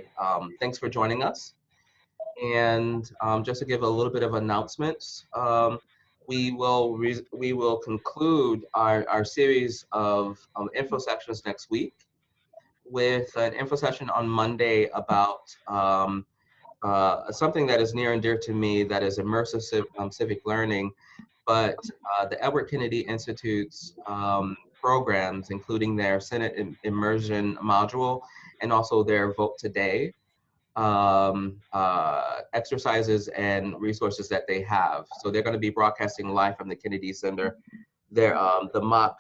today. Thanks for joining us. And just to give a little bit of announcements, we will conclude our series of info sessions next week with an info session on Monday about something that is near and dear to me, that is immersive civic learning, but the Edward Kennedy Institute's programs, including their Senate immersion module and also their Vote Today exercises and resources that they have. So they're going to be broadcasting live from the Kennedy Center. They're the mock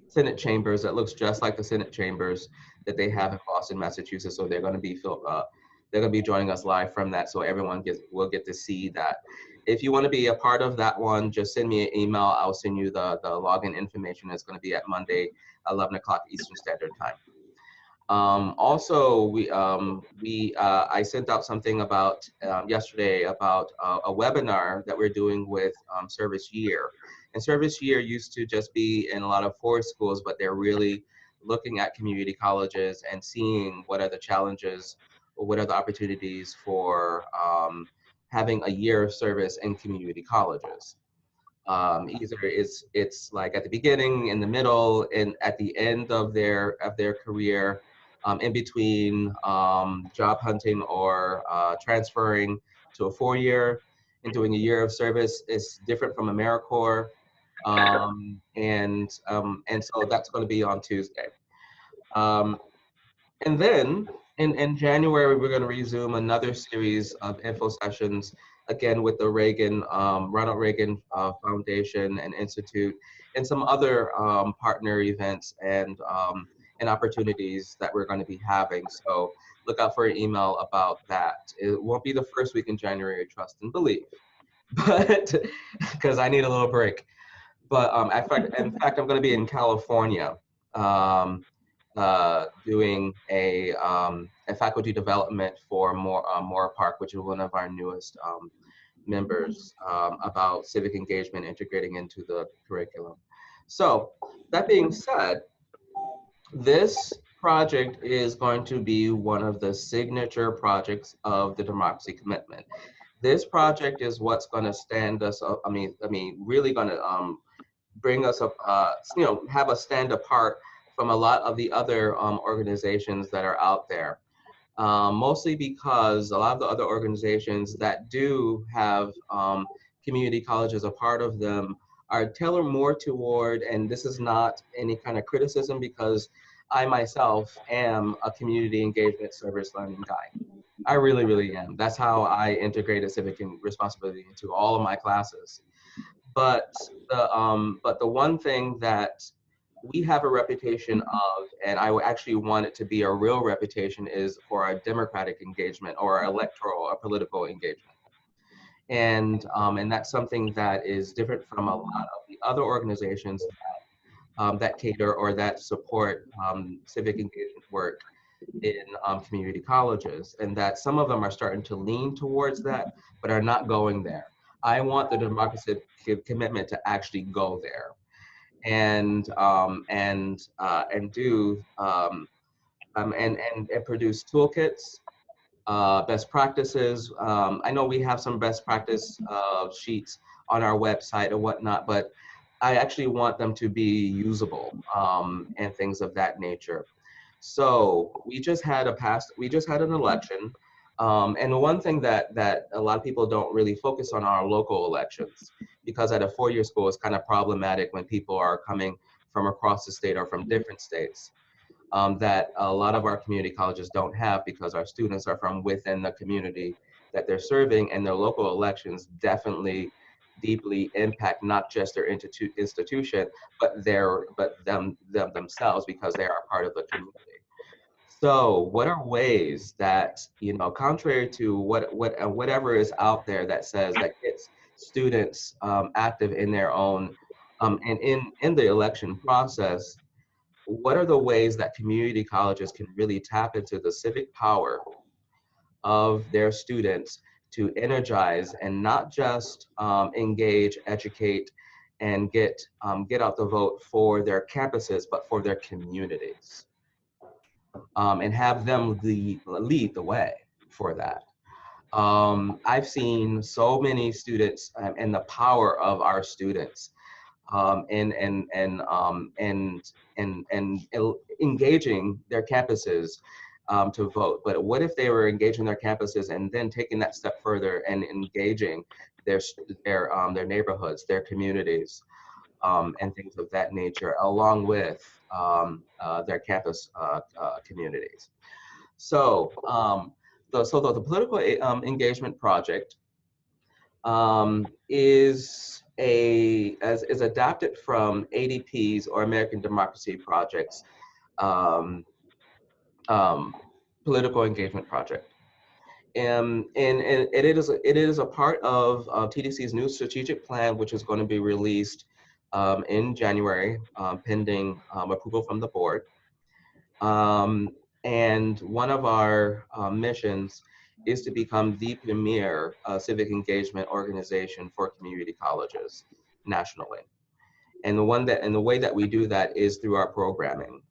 Senate chambers that looks just like the Senate chambers that they have in Boston, Massachusetts. So they're going to be joining us live from that, so everyone will get to see that. If you want to be a part of that one, just send me an email. I'll send you the login information. It's going to be at Monday, 11 o'clock Eastern Standard Time. Also, I sent out something about yesterday about a webinar that we're doing with Service Year. And Service Year used to just be in a lot of forest schools, but they're really looking at community colleges and seeing what are the challenges or what are the opportunities for having a year of service in community colleges. Either it's like at the beginning, in the middle, and at the end of their career, in between job hunting or transferring to a 4-year and doing a year of service is different from AmeriCorps. And so that's going to be on Tuesday. And then in January, we're going to resume another series of info sessions, again with the Ronald Reagan Foundation and Institute, and some other partner events and opportunities that we're going to be having. So look out for an email about that. It won't be the first week in January, trust and believe, but because I need a little break. But in fact, I'm going to be in California doing a faculty development for Mora Park, which is one of our newest members, about civic engagement integrating into the curriculum. So that being said, this project is going to be one of the signature projects of the Democracy Commitment. This project is what's going to stand us up. I mean, really going to bring us up, have us stand apart from a lot of the other organizations that are out there. Mostly because a lot of the other organizations that do have community colleges a part of them are tailored more toward, and this is not any kind of criticism because I myself am a community engagement service learning guy. I really, really am. That's how I integrated civic responsibility into all of my classes. But the one thing that we have a reputation of, and I actually want it to be a real reputation, is for our democratic engagement or electoral or political engagement. And that's something that is different from a lot of the other organizations that cater or that support civic engagement work in community colleges, and that some of them are starting to lean towards that, but are not going there. I want the Democracy Commitment to actually go there and produce toolkits, best practices. I know we have some best practice sheets on our website and whatnot, but I actually want them to be usable and things of that nature. So we just had an election. And the one thing that a lot of people don't really focus on are local elections, because at a 4-year school, it's kind of problematic when people are coming from across the state or from different states that a lot of our community colleges don't have, because our students are from within the community that they're serving, and their local elections definitely deeply impact not just their institution, but them themselves, because they are part of the community. So what are ways that, contrary to whatever is out there that says that gets students active in their own, and in the election process, what are the ways that community colleges can really tap into the civic power of their students to energize and not just engage, educate, and get out the vote for their campuses, but for their communities? and have them lead the way for that. I've seen so many students and the power of our students and engaging their campuses to vote. But what if they were engaging their campuses and then taking that step further and engaging their neighborhoods, their communities, and things of that nature, along with their campus communities. So, the political engagement project is adapted from ADP's or American Democracy Project's um, um, political engagement project. And it is a part of TDC's new strategic plan, which is going to be released in January, pending approval from the board. Um, and one of our missions is to become the premier civic engagement organization for community colleges nationally. And the way that we do that is through our programming.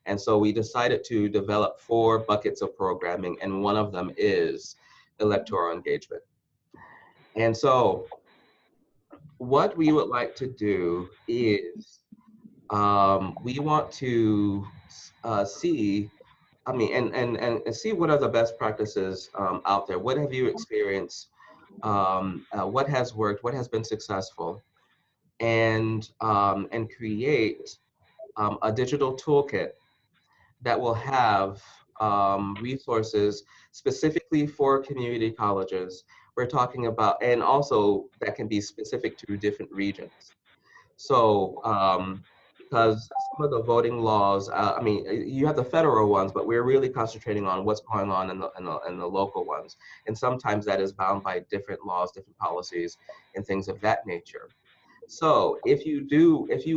And so we decided to develop 4 buckets of programming, and one of them is electoral engagement. And so what we would like to do is we want to see, and see what are the best practices out there. What have you experienced? What has worked? What has been successful? And create a digital toolkit that will have resources specifically for community colleges. We're talking about, and also that can be specific to different regions. So, because some of the voting laws, you have the federal ones, but we're really concentrating on what's going on in the local ones. And sometimes that is bound by different laws, different policies, and things of that nature. So if you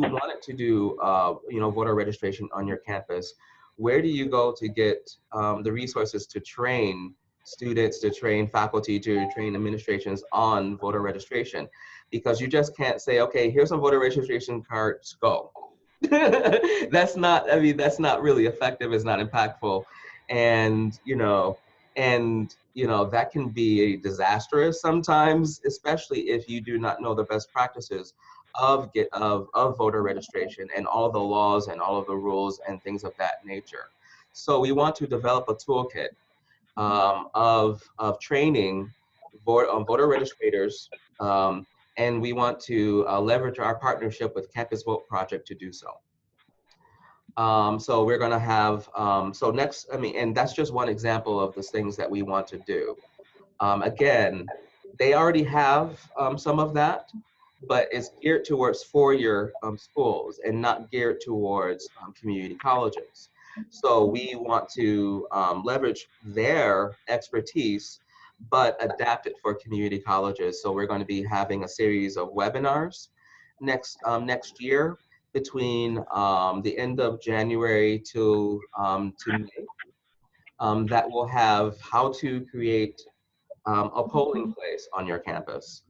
wanted to do, voter registration on your campus, where do you go to get the resources to train students, to train faculty, to train administrations on voter registration? Because you just can't say, okay, here's some voter registration cards, go. That's not really effective. It's not impactful. And, that can be disastrous sometimes, especially if you do not know the best practices of voter registration and all the laws and all of the rules and things of that nature. So we want to develop a toolkit of training voter registrators, and we want to leverage our partnership with Campus Vote Project to do so. So we're going to have, so next, and that's just one example of the things that we want to do. Again, they already have some of that, but it's geared towards 4-year schools and not geared towards community colleges. So we want to leverage their expertise, but adapt it for community colleges. So we're going to be having a series of webinars next year between the end of January to May, that will have how to create a polling place on your campus,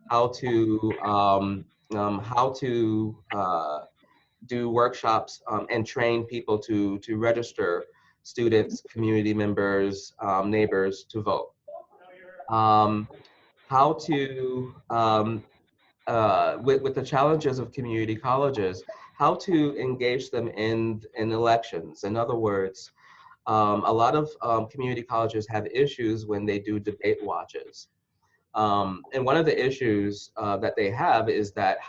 how to do workshops and train people to register students, community members, neighbors to vote. How to with the challenges of community colleges, how to engage them in elections. In other words, a lot of community colleges have issues when they do debate watches. And one of the issues that they have is that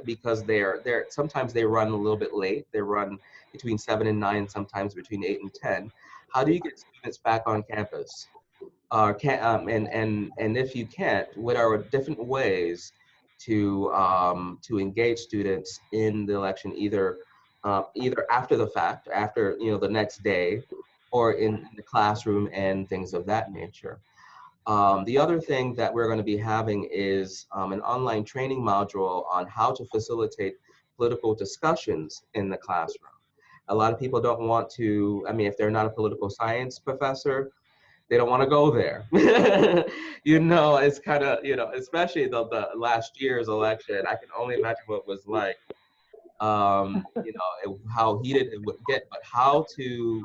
because they're sometimes they run a little bit late. They run between 7 and 9, sometimes between 8 and 10. How do you get students back on campus? And if you can't, what are different ways to engage students in the election, either after the fact, after the next day, or in the classroom and things of that nature. The other thing that we're going to be having is an online training module on how to facilitate political discussions in the classroom. A lot of people don't want to, if they're not a political science professor, they don't want to go there. It's kind of, especially the last year's election, I can only imagine what it was like you know, how heated it would get, but how to,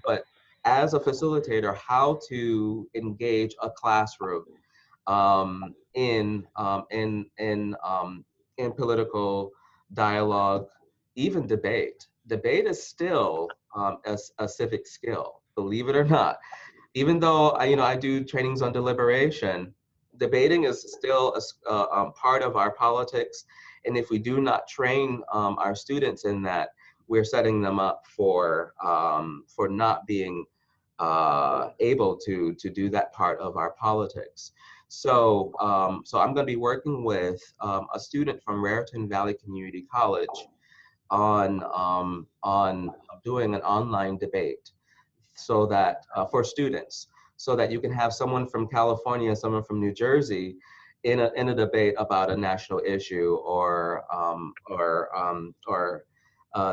but as a facilitator, how to engage a classroom in political dialogue, even debate. Debate is still a civic skill, believe it or not. Even though I do trainings on deliberation, debating is still a part of our politics. And if we do not train our students in that, we're setting them up for not being able to do that part of our politics. So, so I'm going to be working with a student from Raritan Valley Community College on doing an online debate, so that for students, so that you can have someone from California and someone from New Jersey in a debate about a national issue or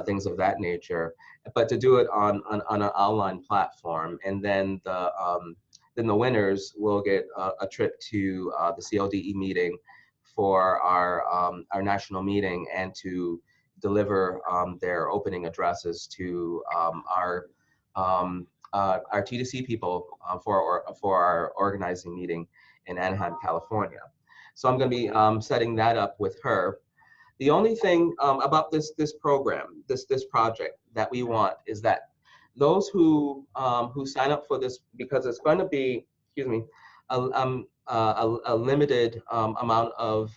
things of that nature, but to do it on an online platform. And then the winners will get a trip to the CLDE meeting for our national meeting, and to deliver their opening addresses to our TDC people for our organizing meeting in Anaheim, California. So I'm going to be setting that up with her. The only thing about this program, this project that we want, is that those who sign up for this, because it's going to be, excuse me, a limited amount of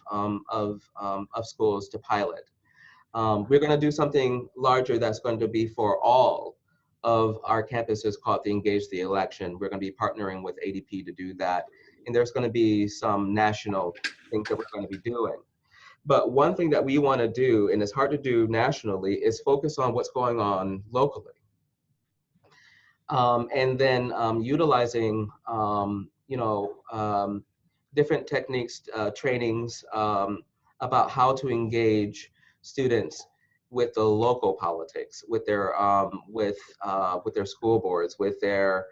schools to pilot. We're going to do something larger that's going to be for all of our campuses, called the Engage the Election. We're going to be partnering with ADP to do that. And there's going to be some national things that we're going to be doing. But one thing that we want to do, and it's hard to do nationally, is focus on what's going on locally. And then utilizing, different techniques, trainings about how to engage students with the local politics, with their school boards, with their,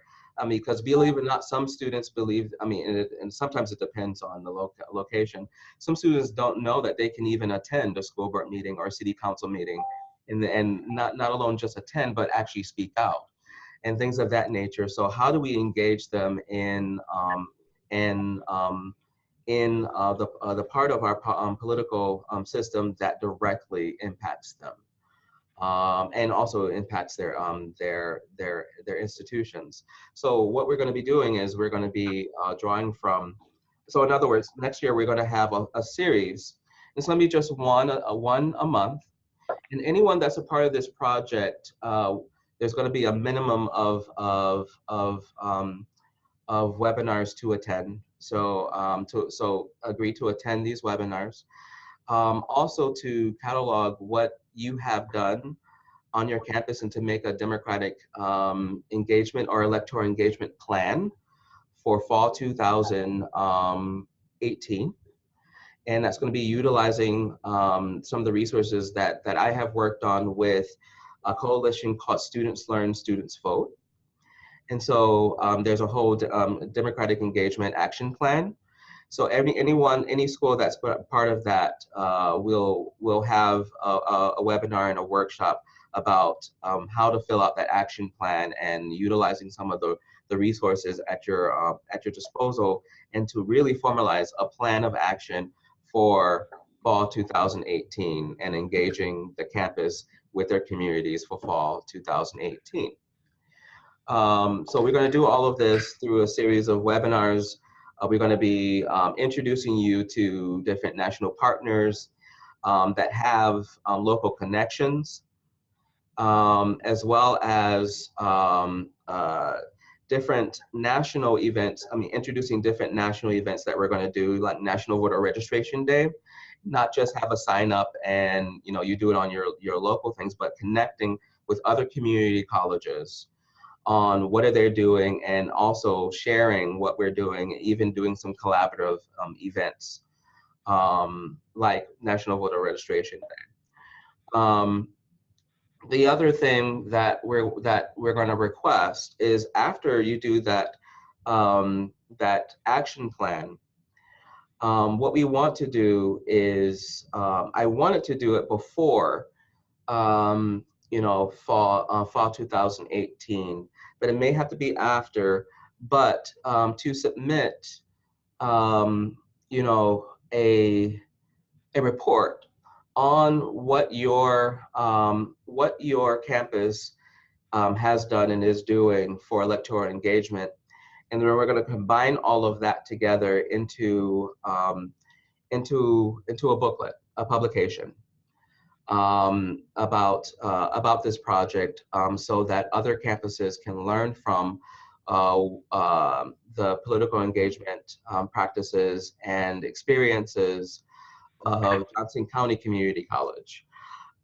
because believe it or not, some students believe, and sometimes it depends on the location. Some students don't know that they can even attend a school board meeting or a city council meeting, and not alone just attend, but actually speak out and things of that nature. So how do we engage them in the part of our political system that directly impacts them, and also impacts their institutions. So what we're going to be doing is we're going to be drawing from. So in other words, next year we're going to have a series. It's going to be just one a month, and anyone that's a part of this project, there's going to be a minimum of webinars to attend. So so agree to attend these webinars. Also to catalog what you have done on your campus, and to make a democratic engagement or electoral engagement plan for fall 2018. And that's going to be utilizing some of the resources that I have worked on with a coalition called Students Learn, Students Vote. And so there's a whole democratic engagement action plan. So any school that's part of that will have a webinar and a workshop about how to fill out that action plan, and utilizing some of the resources at your disposal, and to really formalize a plan of action for fall 2018, and engaging the campus with their communities for fall 2018. So we're going to do all of this through a series of webinars. We're going to be introducing you to different national partners that have local connections, as well as different national events. Introducing different national events that we're going to do, like National Voter Registration Day. Not just have a sign up and you do it on your local things, but connecting with other community colleges on what are they doing, and also sharing what we're doing, even doing some collaborative events like National Voter Registration Day. The other thing that we're going to request is, after you do that that action plan, what we want to do is, I wanted to do it before you know, fall 2018, but it may have to be after. But to submit, um, you know, a report on what your campus has done and is doing for electoral engagement, and then we're going to combine all of that together into a booklet, a publication about this project, so that other campuses can learn from the political engagement practices and experiences of Johnson County Community College,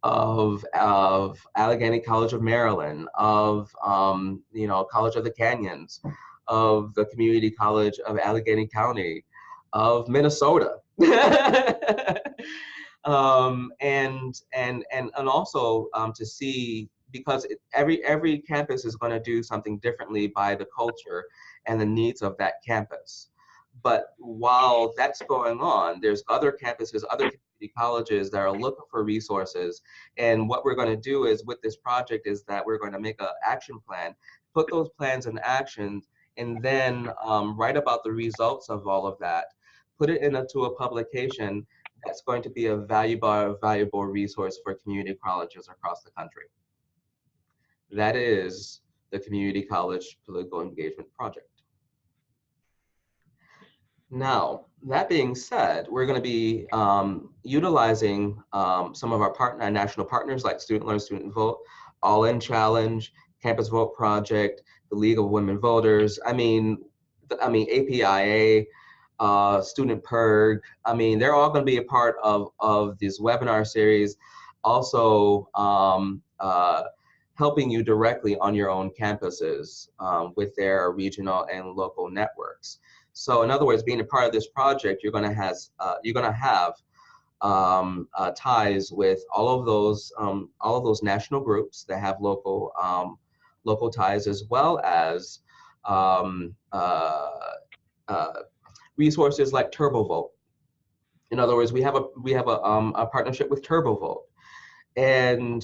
of Allegheny College of Maryland, of you know, College of the Canyons, of the Community College of Allegheny County, of Minnesota. And also to see, because every campus is going to do something differently by the culture and the needs of that campus. But while that's going on, there's other campuses, other community colleges that are looking for resources. And what we're going to do is, with this project, is that we're going to make an action plan, put those plans in action, and then write about the results of all of that, put it into a publication that's going to be a valuable resource for community colleges across the country. That is the Community College Political Engagement Project. Now, that being said, we're going to be utilizing some of our national partners like Student Learn, Student Vote, All In Challenge, Campus Vote Project, the League of Women Voters. I mean APIA, Student PIRG. I mean, they're all going to be a part of this webinar series. Also, helping you directly on your own campuses with their regional and local networks. So in other words, being a part of this project, you're going to have ties with all of those national groups that have local ties, as well as resources like TurboVote. In other words, we have a partnership with TurboVote. And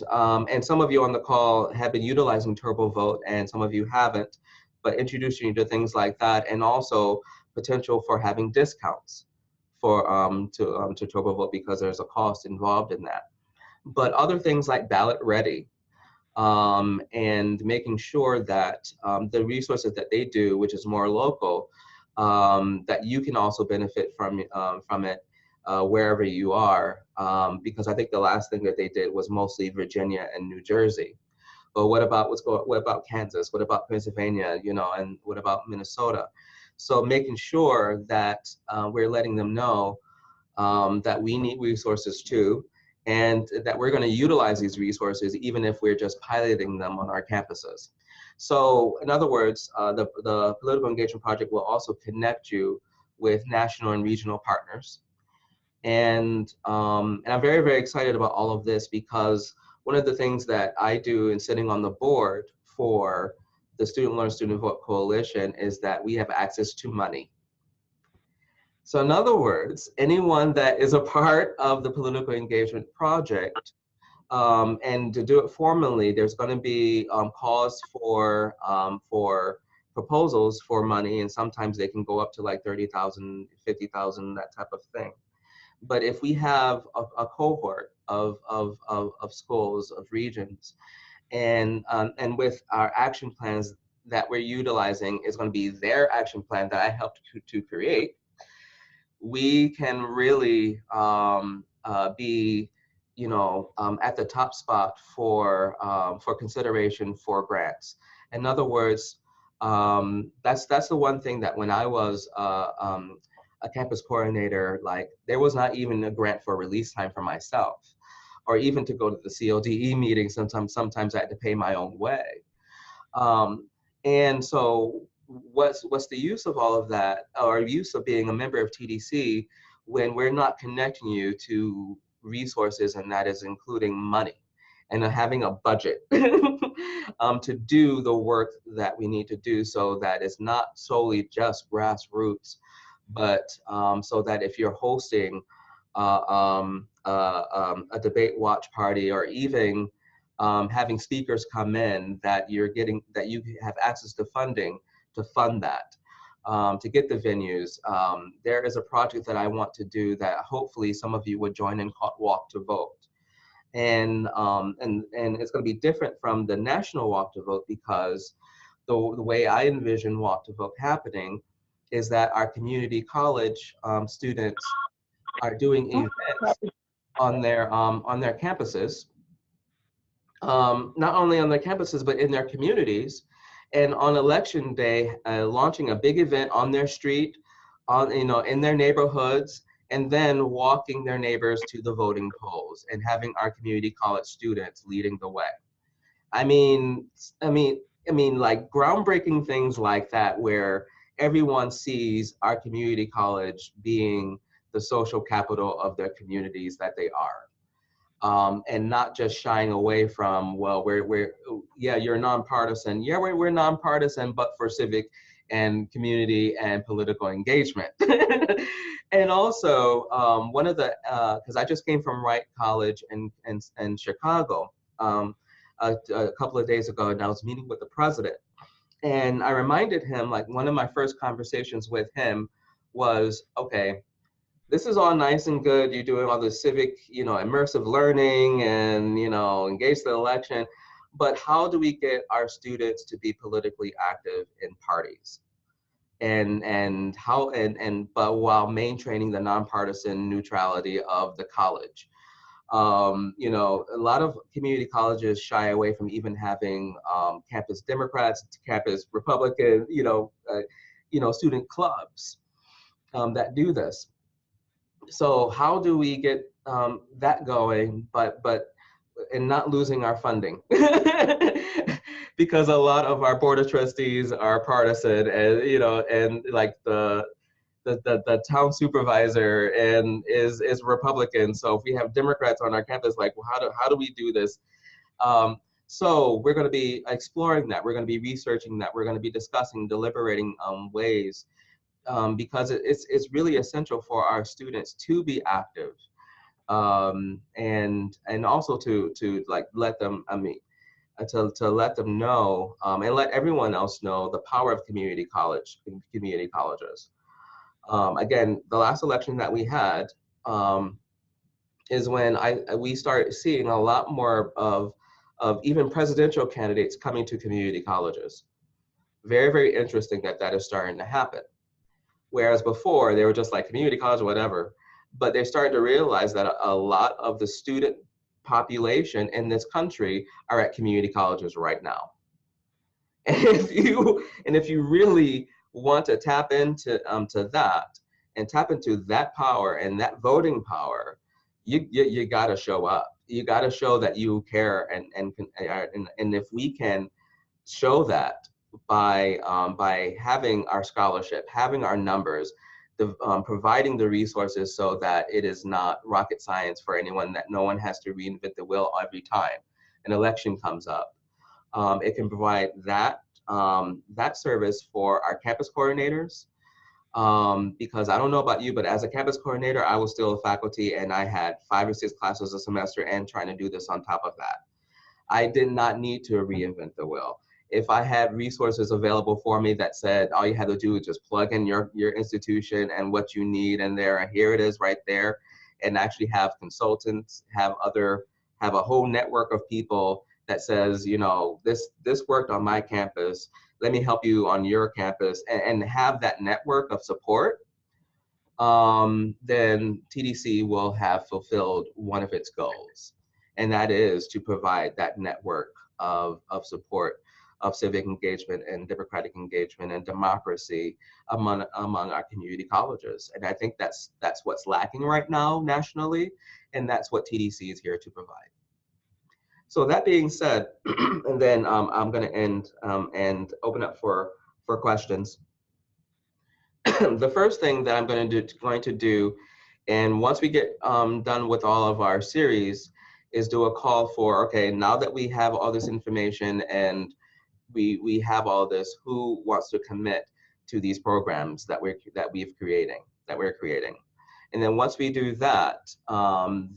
some of you on the call have been utilizing TurboVote, and some of you haven't, but introducing you to things like that, and also potential for having discounts for to TurboVote, because there's a cost involved in that. But other things like Ballot Ready, and making sure that the resources that they do, which is more local, that you can also benefit from it wherever you are, because I think the last thing that they did was mostly Virginia and New Jersey. But what about Kansas? What about Pennsylvania? You know, and what about Minnesota? So making sure that we're letting them know that we need resources too, and that we're going to utilize these resources even if we're just piloting them on our campuses. So in other words, the Political Engagement Project will also connect you with national and regional partners. And I'm very, very excited about all of this, because one of the things that I do in sitting on the board for the Student Learn, Student Vote Coalition is that we have access to money. So in other words, anyone that is a part of the Political Engagement Project, and to do it formally, there's going to be calls for proposals for money, and sometimes they can go up to like 30,000, 50,000, that type of thing. But if we have a cohort of schools, of regions, and with our action plans that we're utilizing is going to be their action plan that I helped to create, we can really be, you know, at the top spot for consideration for grants. In other words, that's the one thing that when I was a campus coordinator, like there was not even a grant for release time for myself, or even to go to the CODE meeting. Sometimes I had to pay my own way. And so what's the use of all of that, or use of being a member of TDC when we're not connecting you to resources, and that is including money and having a budget to do the work that we need to do, so that it's not solely just grassroots, but so that if you're hosting a debate watch party, or even having speakers come in that you have access to funding to fund that, to get the venues. There is a project that I want to do that hopefully some of you would join in, called Walk to Vote. And it's going to be different from the national Walk to Vote, because the way I envision Walk to Vote happening is that our community college students are doing events on their campuses, not only on their campuses but in their communities, and on election day, launching a big event on their street, in their neighborhoods, and then walking their neighbors to the voting polls and having our community college students leading the way. I mean, I mean, like groundbreaking things like that, where everyone sees our community college being the social capital of their communities that they are. And not just shying away from, well, yeah, you're nonpartisan. Yeah, we're nonpartisan, but for civic and community and political engagement. And also, one of the, because I just came from Wright College in Chicago a couple of days ago, and I was meeting with the president. And I reminded him, like, one of my first conversations with him was, okay, this is all nice and good. You're doing all this civic, immersive learning and, engage the election. But how do we get our students to be politically active in parties? But while maintaining the nonpartisan neutrality of the college. A lot of community colleges shy away from even having campus Democrats, campus Republican, student clubs that do this. So how do we get that going, and not losing our funding? Because a lot of our board of trustees are partisan, and like the town supervisor is Republican. So if we have Democrats on our campus, like, well, how do we do this? So we're going to be exploring that. We're going to be researching that. We're going to be discussing, deliberating ways. Because it's really essential for our students to be active, and also to like let them, to let them know, and let everyone else know the power of community colleges. Again, the last election that we had is when we started seeing a lot more of even presidential candidates coming to community colleges. Very, very interesting that is starting to happen. Whereas before, they were just like community college, whatever. But they're starting to realize that a lot of the student population in this country are at community colleges right now. And if you really want to tap into to that, and tap into that power and that voting power, you got to show up. You got to show that you care, and if we can show that by having our scholarship, having our numbers, providing the resources so that it is not rocket science for anyone, that no one has to reinvent the wheel every time an election comes up. It can provide that service for our campus coordinators, because I don't know about you, but as a campus coordinator, I was still a faculty, and I had 5 or 6 classes a semester and trying to do this on top of that. I did not need to reinvent the wheel. If I had resources available for me that said all you had to do is just plug in your institution and what you need, and here it is right there, and actually have consultants, have a whole network of people that says, this worked on my campus, let me help you on your campus, and have that network of support, then TDC will have fulfilled one of its goals. And that is to provide that network of support, of civic engagement and democratic engagement and democracy among our community colleges. And I think that's what's lacking right now nationally, and that's what TDC is here to provide. So that being said, and then I'm going to end and open up for questions. The first thing that I'm going to do, and once we get done with all of our series, is do a call for, okay, now that we have all this information and we have all this, who wants to commit to these programs that we're creating? And then once we do that,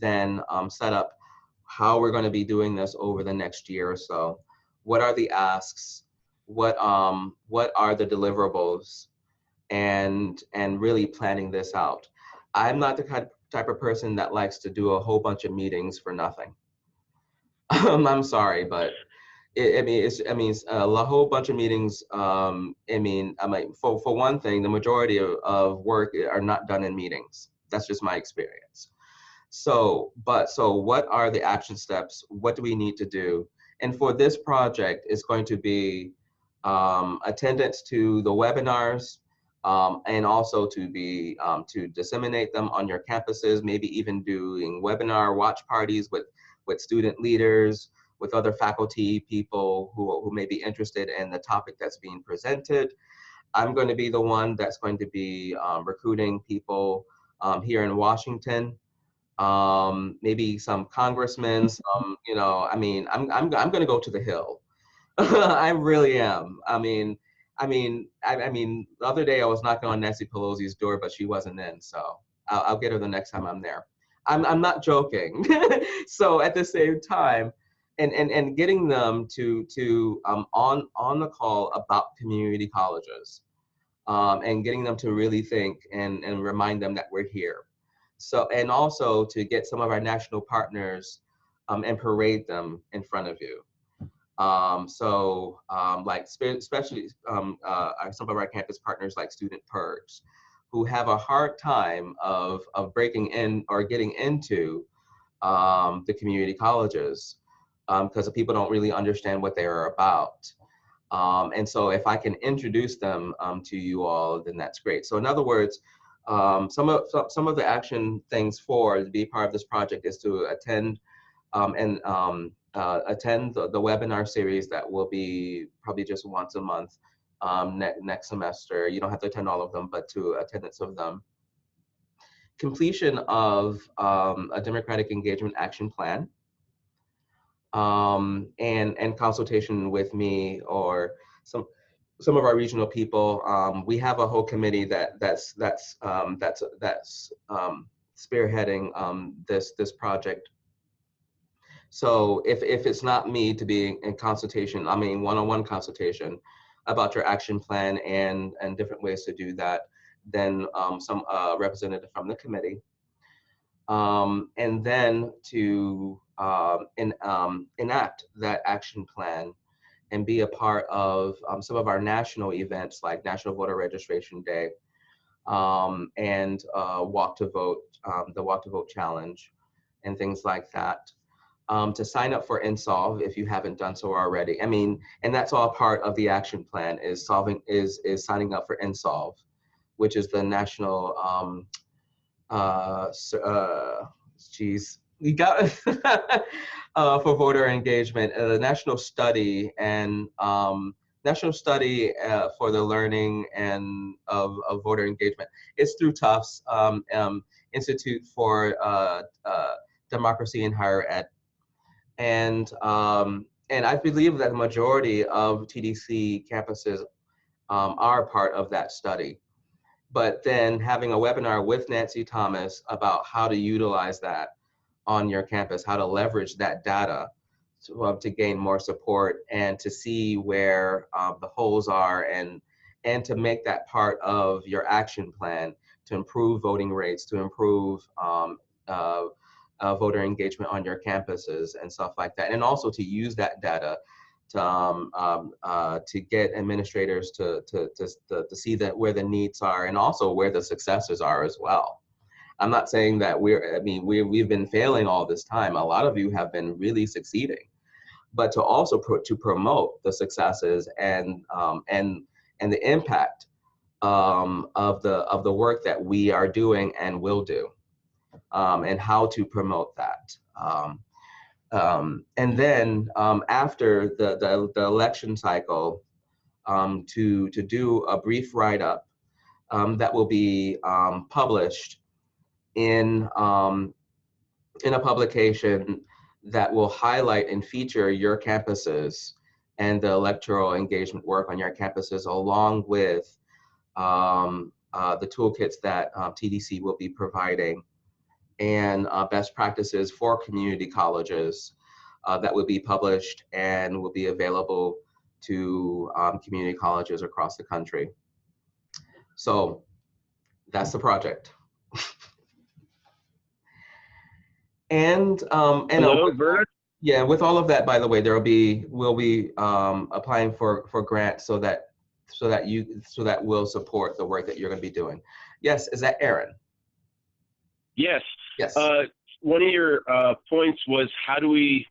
then set up how we're going to be doing this over the next year or so. What are the asks? What are the deliverables? And really planning this out. I'm not the type of person that likes to do a whole bunch of meetings for nothing. I'm sorry, but I mean, a whole bunch of meetings. For one thing, the majority of work are not done in meetings. That's just my experience. So what are the action steps? What do we need to do? And for this project, it's going to be attendance to the webinars, and also to disseminate them on your campuses, maybe even doing webinar watch parties with student leaders, with other faculty people who may be interested in the topic that's being presented. I'm going to be the one that's going to be recruiting people here in Washington, maybe some congressmen, some, I'm going to go to the Hill. I really am. The other day I was knocking on Nancy Pelosi's door, but she wasn't in, so I'll get her the next time I'm there. I'm not joking. So at the same time, and getting them to on the call about community colleges, and getting them to really think and remind them that we're here. So, and also to get some of our national partners and parade them in front of you. Especially some of our campus partners like Student Perks, who have a hard time of breaking in or getting into the community colleges, because people don't really understand what they are about. And so if I can introduce them to you all, then that's great. So in other words, some of the action things to be part of this project is to attend attend the webinar series that will be probably just once a month next semester. You don't have to attend all of them, but to attendance of them. Completion of a Democratic Engagement Action Plan, and consultation with me or some of our regional people. We have a whole committee that's spearheading this project. So if it's not me to be in consultation, one-on-one consultation about your action plan and different ways to do that, then some representative from the committee, and then to enact that action plan and be a part of some of our national events like National Voter Registration Day, and Walk to Vote, the Walk to Vote Challenge, and things like that. To sign up for Insolve if you haven't done so already. And that's all part of the action plan, is signing up for Insolve, which is the national, for voter engagement, the national study and for the learning and of voter engagement. It's through Tufts Institute for Democracy in Higher Ed. And I believe that the majority of TDC campuses are part of that study. But then having a webinar with Nancy Thomas about how to utilize that on your campus, how to leverage that data to gain more support and to see where the holes are, and to make that part of your action plan to improve voting rates, to improve voter engagement on your campuses and stuff like that, and also to use that data to get administrators to see that where the needs are and also where the successes are as well. I'm not saying that we've been failing all this time. A lot of you have been really succeeding, but to also to promote the successes and the impact of the work that we are doing and will do. And how to promote that. And then after the election cycle, to do a brief write-up that will be published in a publication that will highlight and feature your campuses and the electoral engagement work on your campuses, along with the toolkits that TDC will be providing, and best practices for community colleges that will be published and will be available to community colleges across the country. So that's the project. And Hello, Bert. yeah, with all of that, by the way, we'll be applying for grants so that will support the work that you're going to be doing. Yes, is that Aaron? Yes. Yes. One of your points was, how do we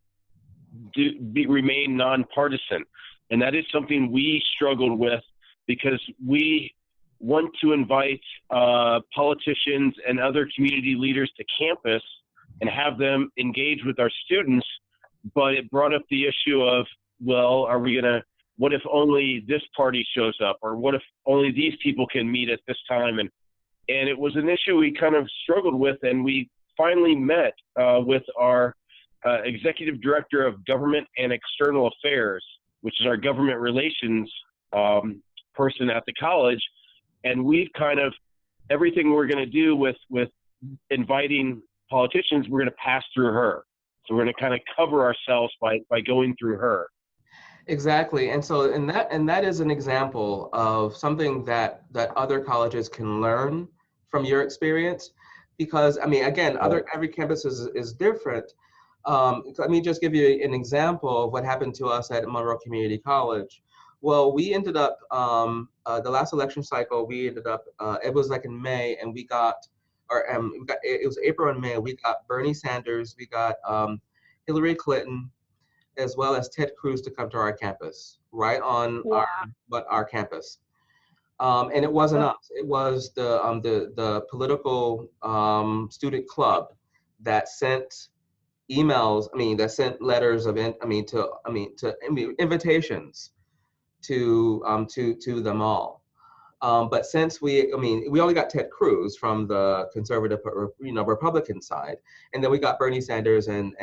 remain nonpartisan? And that is something we struggled with, because we want to invite politicians and other community leaders to campus and have them engage with our students. But it brought up the issue of, well, what if only this party shows up? Or what if only these people can meet at this time? And it was an issue we kind of struggled with, and we finally met with our Executive Director of Government and External Affairs, which is our government relations person at the college. And we've kind of, everything we're going to do with inviting politicians, we're going to pass through her. So we're going to kind of cover ourselves by going through her. Exactly. And so, and that is an example of something that other colleges can learn from your experience, because I mean, again, every campus is different. Let me just give you an example of what happened to us at Monroe Community College. Well, we ended up, the last election cycle, we ended up, it was like in May, and it was April and May, we got Bernie Sanders, we got Hillary Clinton, as well as Ted Cruz to come to our campus, right on our campus. And it wasn't us, it was the political student club that sent emails, that sent letters of invitations to them all. But since we only got Ted Cruz from the conservative, Republican side, and then we got Bernie Sanders and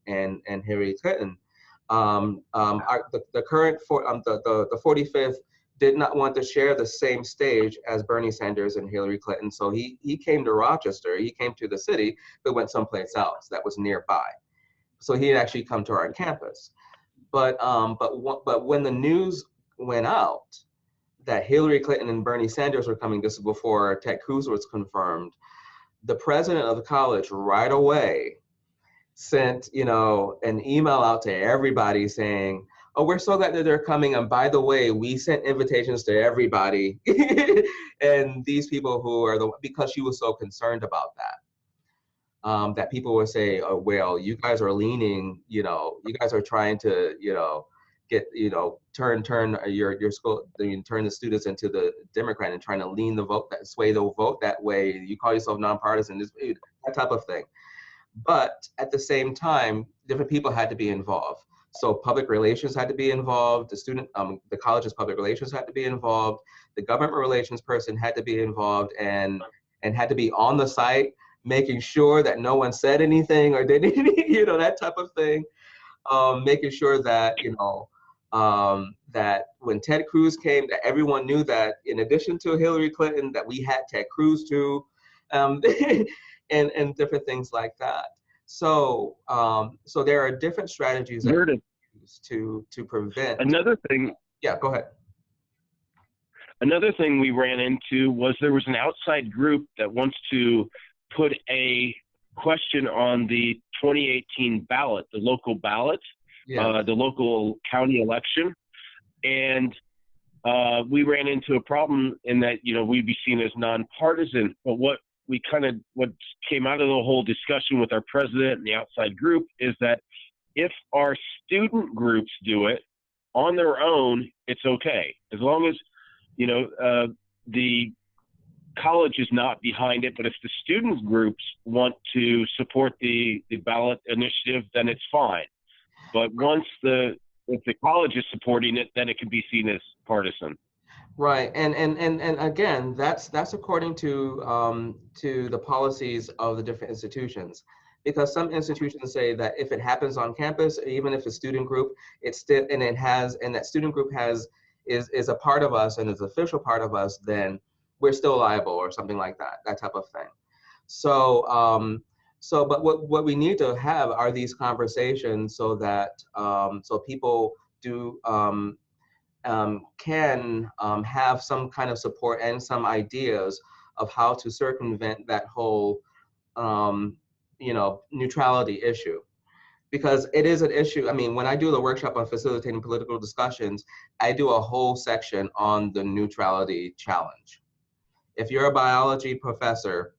Hillary Clinton. The current the 45th did not want to share the same stage as Bernie Sanders and Hillary Clinton, so he came to Rochester. He came to the city, but went someplace else that was nearby. So he had actually come to our campus. But when the news went out that Hillary Clinton and Bernie Sanders were coming, this is before Ted Cruz was confirmed, the president of the college right away sent, an email out to everybody saying, "Oh, we're so glad that they're coming. And by the way, we sent invitations to everybody." And these people who are because she was so concerned about that, that people would say, "Oh, well, you guys are leaning, you guys are trying to, get, turn your school, turn the students into the Democrat and trying to lean the vote, sway the vote that way. You call yourself nonpartisan," that type of thing. But at the same time, different people had to be involved. So public relations had to be involved. The college's public relations had to be involved. The government relations person had to be involved and had to be on the site, making sure that no one said anything or did anything, that type of thing. Making sure that, that when Ted Cruz came, that everyone knew that in addition to Hillary Clinton, that we had Ted Cruz too, and different things like that. So, so there are different strategies that we use to prevent. Another thing. Yeah, go ahead. Another thing we ran into was there was an outside group that wants to put a question on the 2018 ballot, the local ballot, the local county election. And we ran into a problem in that, we'd be seen as nonpartisan. But what came out of the whole discussion with our president and the outside group is that if our student groups do it on their own, it's okay. As long as, the college is not behind it, but if the student groups want to support the ballot initiative, then it's fine. But if the college is supporting it, then it can be seen as partisan. Right, and again, that's according to the policies of the different institutions, because some institutions say that if it happens on campus, even if a student group, it's still and that student group is a part of us and is an official part of us, then we're still liable or something like that, that type of thing. So, but what we need to have are these conversations so that so people do can have some kind of support and some ideas of how to circumvent that whole neutrality issue, because it is an issue. I mean, when I do the workshop on facilitating political discussions, I do a whole section on the neutrality challenge. If you're a biology professor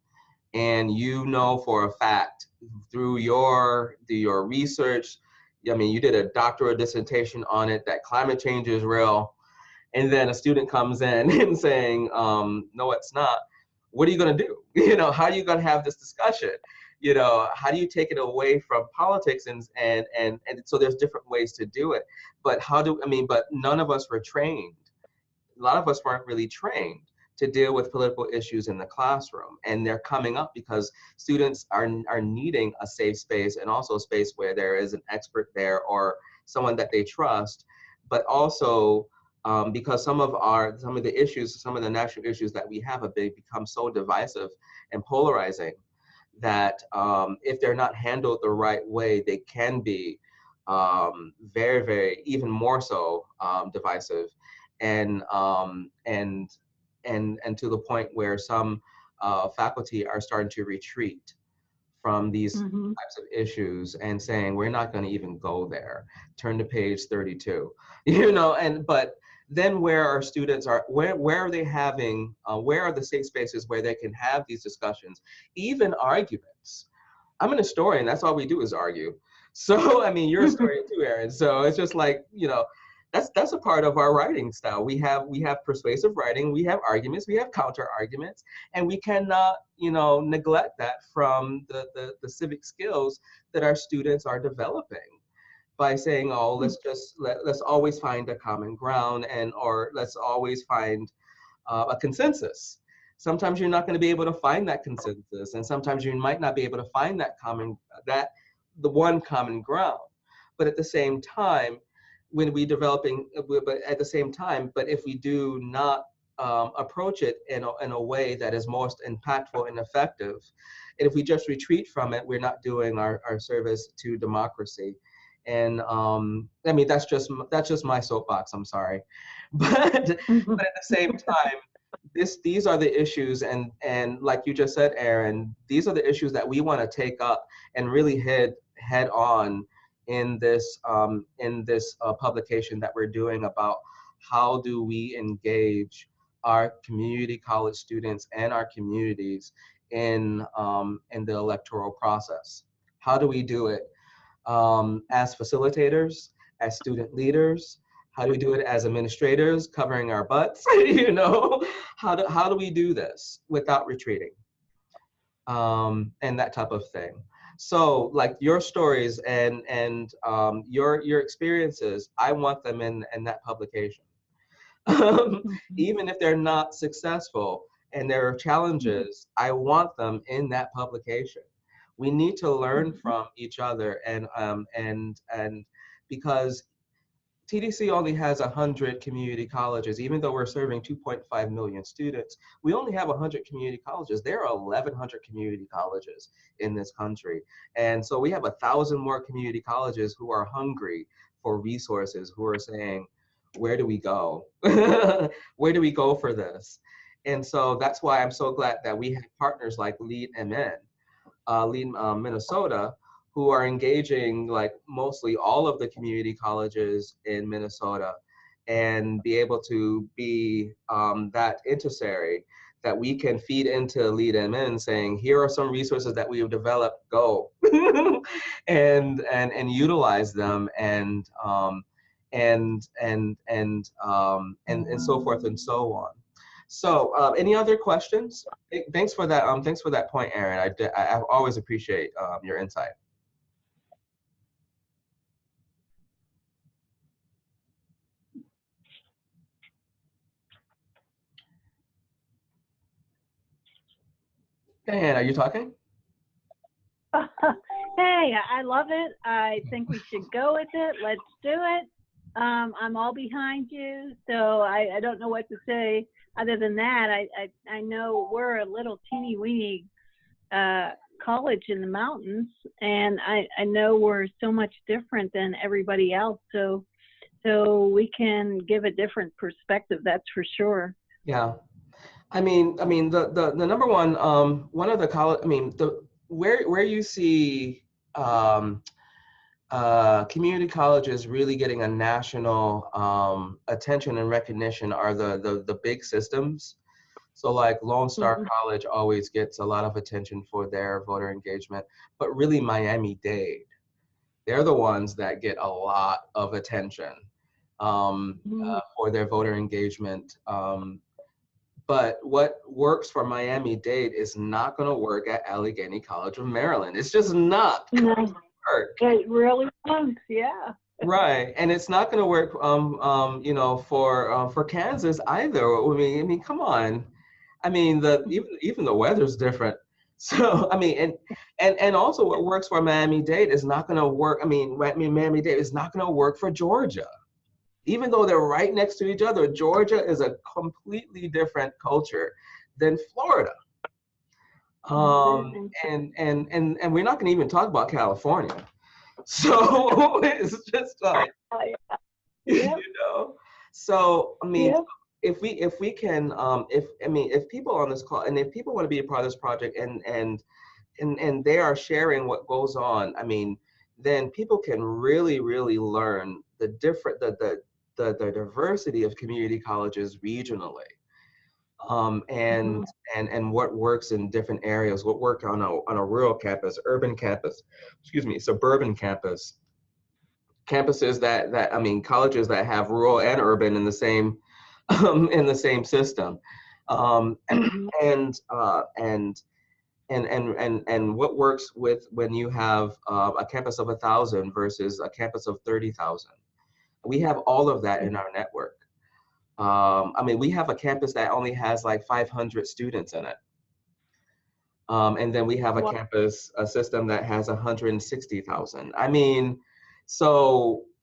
and you know for a fact through your research, I mean, you did a doctoral dissertation on it, that climate change is real, and then a student comes in and saying, no, it's not. What are you going to do? How are you going to have this discussion? How do you take it away from politics? And so there's different ways to do it. But but none of us were trained. A lot of us weren't really trained to deal with political issues in the classroom, and they're coming up because students are needing a safe space, and also a space where there is an expert there or someone that they trust, but also because some of the issues, some of the national issues that we have become so divisive and polarizing that if they're not handled the right way, they can be very, very, even more so divisive, and to the point where some faculty are starting to retreat from these types of issues and saying, we're not going to even go there. Turn to page 32, but then where our students are, where are they having, where are the safe spaces where they can have these discussions, even arguments? I'm an historian, that's all we do is argue. So, I mean, you're a historian too, Erin. So it's just like, that's a part of our writing style. We have persuasive writing, we have arguments, we have counter arguments, and we cannot, neglect that from the civic skills that our students are developing by saying, oh, let's always find a common ground, or let's always find a consensus. Sometimes you're not going to be able to find that consensus, and sometimes you might not be able to find the one common ground. But at the same time, but if we do not approach it in a way that is most impactful and effective, and if we just retreat from it, we're not doing our service to democracy. And I mean, that's just my soapbox, I'm sorry. But at the same time, these are the issues, and like you just said, Erin, these are the issues that we want to take up and really head on in this publication that we're doing about how do we engage our community college students and our communities in the electoral process. How do we do it as facilitators, as student leaders? How do we do it as administrators, covering our butts? How do we do this without retreating? And that type of thing. So, like your stories and your experiences, I want them in that publication. Even if they're not successful and there are challenges, I want them in that publication. We need to learn from each other, and because TDC only has 100 community colleges. Even though we're serving 2.5 million students, we only have 100 community colleges. There are 1,100 community colleges in this country. And so we have 1,000 more community colleges who are hungry for resources, who are saying, where do we go? Where do we go for this? And so that's why I'm so glad that we have partners like Lead Minnesota, who are engaging like mostly all of the community colleges in Minnesota, and be able to be that intercessory that we can feed into Lead MN, saying, here are some resources that we have developed, go and utilize them, and so forth and so on. So any other questions? Thanks for that. Thanks for that point, Erin. I always appreciate your insight. Diane, are you talking? Hey, I love it. I think we should go with it. Let's do it. I'm all behind you, so I don't know what to say. other than that, I know we're a little teeny weeny college in the mountains, and I know we're so much different than everybody else. So we can give a different perspective. That's for sure. Yeah. The number one of the college, where you see community colleges really getting a national attention and recognition are the big systems. So like Lone Star Mhm. College always gets a lot of attention for their voter engagement, but really Miami-Dade, they're the ones that get a lot of attention for their voter engagement. But what works for Miami-Dade is not going to work at Allegheny College of Maryland. It's just not going to No, work. it really won't. Yeah. Right, and it's not going to work, for Kansas either. Come on. Even the weather's different. So, and also what works for Miami-Dade is not going to work. Miami-Dade is not going to work for Georgia. Even though they're right next to each other, Georgia is a completely different culture than Florida. And we're not going to even talk about California. So it's just like, Yep. So Yep. if we can, if people on this call, and if people want to be a part of this project, and they are sharing what goes on, then people can really learn the diversity of community colleges regionally, and what works in different areas, what worked on a rural campus, urban campus, suburban campus, campuses colleges that have rural and urban in the same in the same system, and what works with when you have a campus of 1,000 versus a campus of 30,000. We have all of that in our network. We have a campus that only has like 500 students in it. And then we have a system that has 160,000.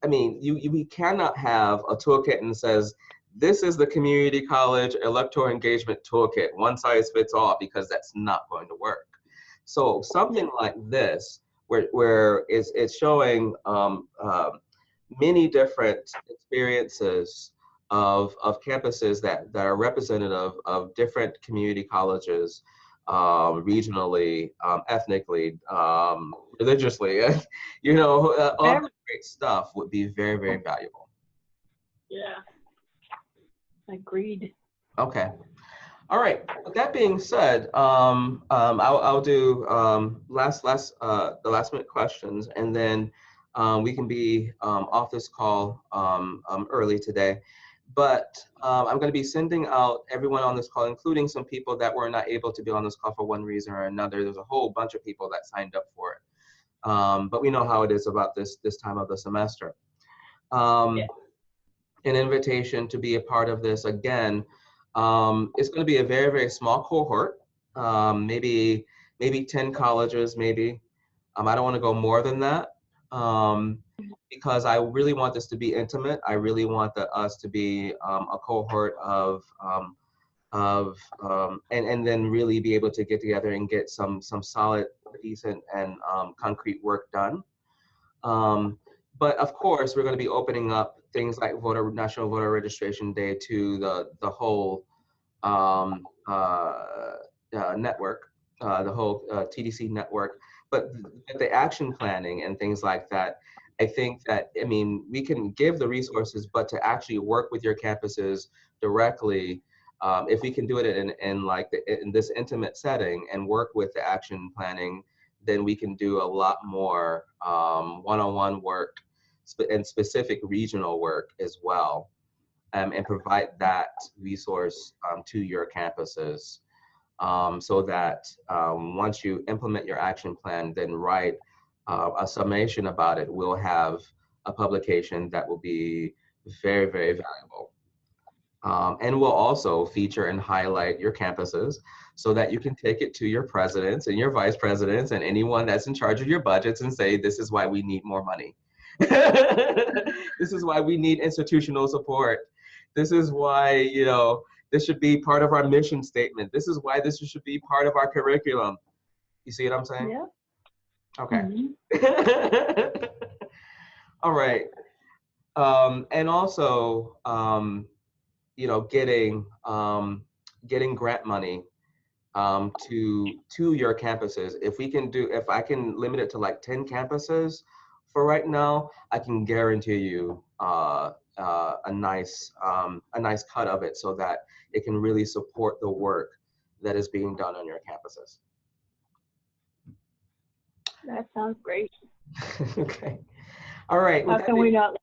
We cannot have a toolkit and says, this is the community college electoral engagement toolkit, one size fits all, because that's not going to work. So something like this, where it's showing many different experiences of campuses that are representative of different community colleges, regionally, ethnically, religiously, all the great stuff would be very, very valuable. Yeah. Agreed. Okay. All right. With that being said, I'll do the last minute questions, and then we can be off this call early today. But I'm going to be sending out everyone on this call, including some people that were not able to be on this call for one reason or another. There's a whole bunch of people that signed up for it. But we know how it is about this time of the semester. An invitation to be a part of this again. It's going to be a very, very small cohort, maybe 10 colleges, maybe. I don't want to go more than that. Because I really want this to be intimate. I really want us to be a cohort and then really be able to get together and get some solid, decent, and concrete work done. But of course, we're going to be opening up things like National Voter Registration Day to the whole network, the whole TDC network. But the action planning and things like that, I think that, we can give the resources, but to actually work with your campuses directly, if we can do it in this intimate setting and work with the action planning, then we can do a lot more one-on-one work and specific regional work as well, and provide that resource to your campuses, so that once you implement your action plan, then write a summation about it. We'll have a publication that will be very, very valuable. And we'll also feature and highlight your campuses so that you can take it to your presidents and your vice presidents and anyone that's in charge of your budgets and say, this is why we need more money. This is why we need institutional support. This is why, This should be part of our mission statement. This is why this should be part of our curriculum. You see what I'm saying? Yeah. Okay. Mm-hmm. All right. And also, you know, getting grant money to your campuses. If I can limit it to like 10 campuses for right now, I can guarantee you a nice cut of it so that it can really support the work that is being done on your campuses. That sounds great. Okay. All right. How can we not?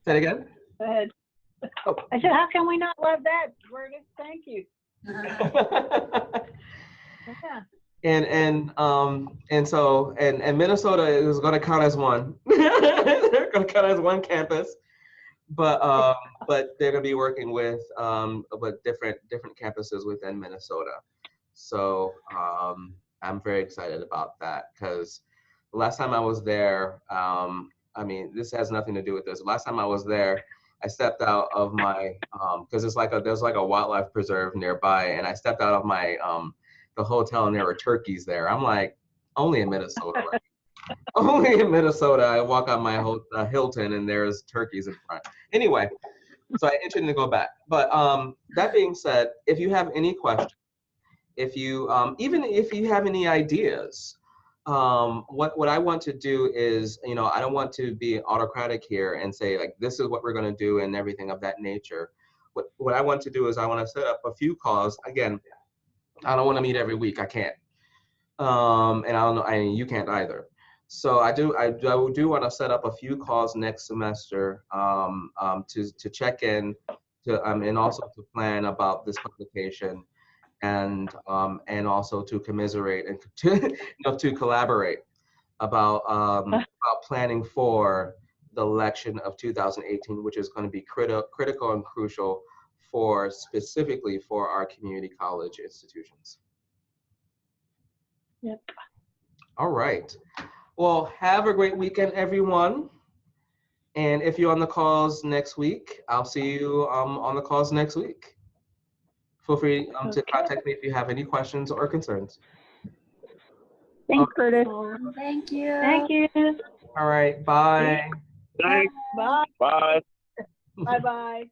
Say it again. Go ahead. Oh. I said, how can we not love that, Curtis? Thank you. Yeah. And so Minnesota is going to count as one. They're going to count as one campus, but they're going to be working with different campuses within Minnesota. So I'm very excited about that because the last time I was there, I mean, this has nothing to do with this. Last time I was there, I stepped out of my because there's like a wildlife preserve nearby, and I stepped out of my the hotel and there were turkeys there. I'm like, only in Minnesota, right? Only in Minnesota. I walk on my Hilton and there's turkeys in front. Anyway, so I intended to go back. But that being said, if you have any questions, if you even if you have any ideas, what I want to do is, you know, I don't want to be autocratic here and say like this is what we're going to do and everything of that nature. What I want to do is I want to set up a few calls. Again, I don't want to meet every week. I can't. And I don't know. I mean, you can't either. So I do want to set up a few calls next semester to check in, and also to plan about this publication, and also to commiserate and to collaborate about planning for the election of 2018, which is going to be critical and crucial specifically for our community college institutions. Yep. All right. Well, have a great weekend, everyone. And if you're on the calls next week, I'll see you on the calls next week. Feel free to contact me if you have any questions or concerns. Thanks, Curtis. Thank you. Thank you. All right. Bye. Thanks. Bye. Bye. Bye-bye.